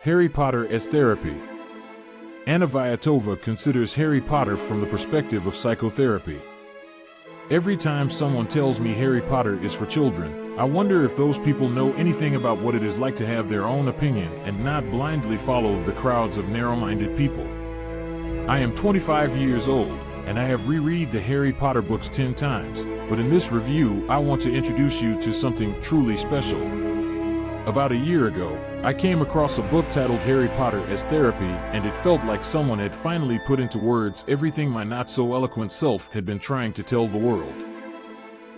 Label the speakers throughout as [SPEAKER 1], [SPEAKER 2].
[SPEAKER 1] Harry Potter as therapy. Anna Viatova considers Harry Potter from the perspective of psychotherapy. Every time someone tells me Harry Potter is for children, I wonder if those people know anything about what it is like to have their own opinion and not blindly follow the crowds of narrow-minded people. I am 25 years old, and I have reread the Harry Potter books 10 times, but in this review I want to introduce you to something truly special. About a year ago, I came across a book titled Harry Potter as Therapy, and it felt like someone had finally put into words everything my not-so-eloquent self had been trying to tell the world.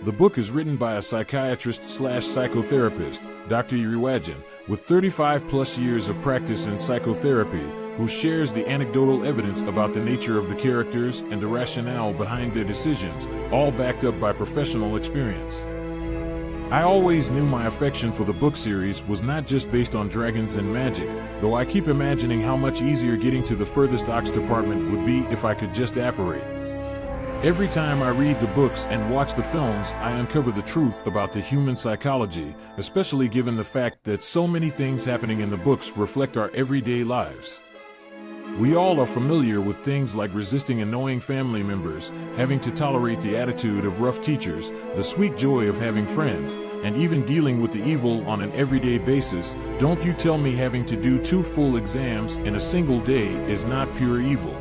[SPEAKER 1] The book is written by a psychiatrist/psychotherapist, Dr. Iurii Wagin, with 35-plus years of practice in psychotherapy, who shares the anecdotal evidence about the nature of the characters and the rationale behind their decisions, all backed up by professional experience. I always knew my affection for the book series was not just based on dragons and magic, though I keep imagining how much easier getting to the furthest Ox department would be if I could just apparate. Every time I read the books and watch the films, I uncover the truth about the human psychology, especially given the fact that so many things happening in the books reflect our everyday lives. We all are familiar with things like resisting annoying family members, having to tolerate the attitude of rough teachers, the sweet joy of having friends, and even dealing with the evil on an everyday basis. Don't you tell me having to do 2 full exams in a single day is not pure evil.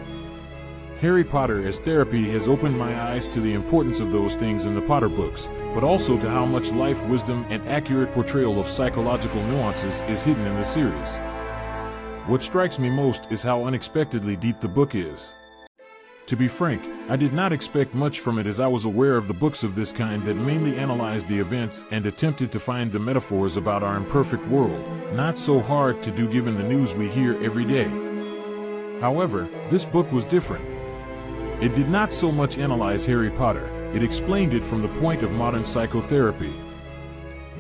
[SPEAKER 1] Harry Potter as therapy has opened my eyes to the importance of those things in the Potter books, but also to how much life wisdom and accurate portrayal of psychological nuances is hidden in the series. What strikes me most is how unexpectedly deep the book is. To be frank, I did not expect much from it, as I was aware of the books of this kind that mainly analyzed the events and attempted to find the metaphors about our imperfect world, not so hard to do given the news we hear every day. However, this book was different. It did not so much analyze Harry Potter, it explained it from the point of modern psychotherapy,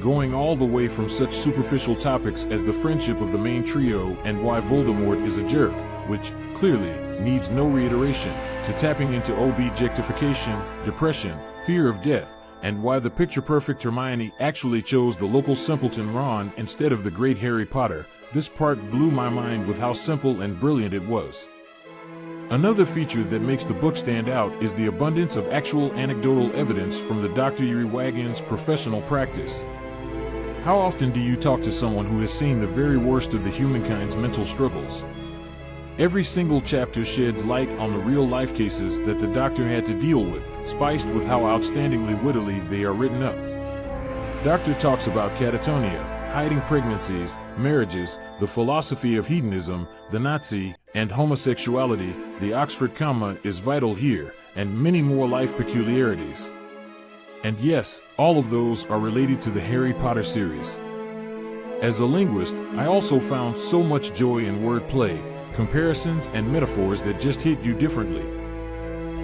[SPEAKER 1] going all the way from such superficial topics as the friendship of the main trio and why Voldemort is a jerk, which, clearly, needs no reiteration, to tapping into objectification, depression, fear of death, and why the picture-perfect Hermione actually chose the local simpleton Ron instead of the great Harry Potter. This part blew my mind with how simple and brilliant it was. Another feature that makes the book stand out is the abundance of actual anecdotal evidence from the Dr. Iurii Wagin's professional practice. How often do you talk to someone who has seen the very worst of the humankind's mental struggles? Every single chapter sheds light on the real-life cases that the doctor had to deal with, spiced with how outstandingly wittily they are written up. Doctor talks about catatonia, hiding pregnancies, marriages, the philosophy of hedonism, the Nazi, and homosexuality. The Oxford comma is vital here, and many more life peculiarities. And yes, all of those are related to the Harry Potter series. As a linguist, I also found so much joy in wordplay, comparisons, and metaphors that just hit you differently.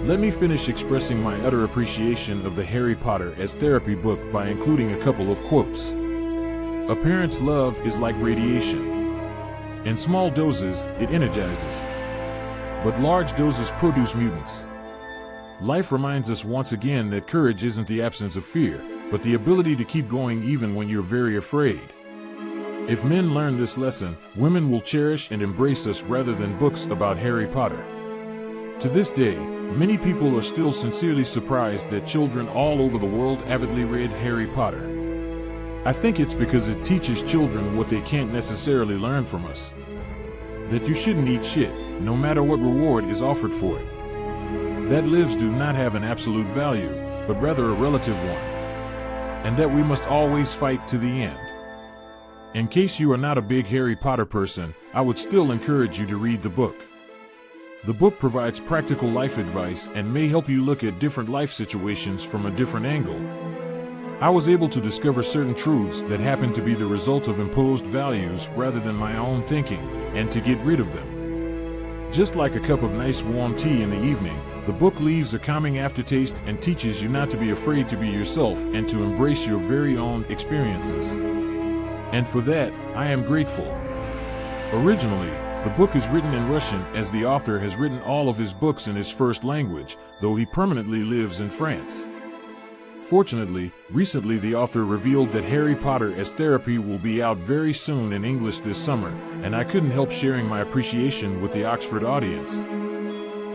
[SPEAKER 1] Let me finish expressing my utter appreciation of the Harry Potter as therapy book by including a couple of quotes. A parent's love is like radiation. In small doses, it energizes. But large doses produce mutants. Life reminds us once again that courage isn't the absence of fear, but the ability to keep going even when you're very afraid. If men learn this lesson, women will cherish and embrace us rather than books about Harry Potter. To this day, many people are still sincerely surprised that children all over the world avidly read Harry Potter. I think it's because it teaches children what they can't necessarily learn from us. That you shouldn't eat shit, no matter what reward is offered for it. That lives do not have an absolute value, but rather a relative one. And that we must always fight to the end. In case you are not a big Harry Potter person, I would still encourage you to read the book. The book provides practical life advice and may help you look at different life situations from a different angle. I was able to discover certain truths that happen to be the result of imposed values rather than my own thinking, and to get rid of them. Just like a cup of nice warm tea in the evening, the book leaves a calming aftertaste and teaches you not to be afraid to be yourself and to embrace your very own experiences. And for that, I am grateful. Originally, the book is written in Russian, as the author has written all of his books in his first language, though he permanently lives in France. Fortunately, recently the author revealed that Harry Potter as Therapy will be out very soon in English this summer, and I couldn't help sharing my appreciation with the Oxford audience.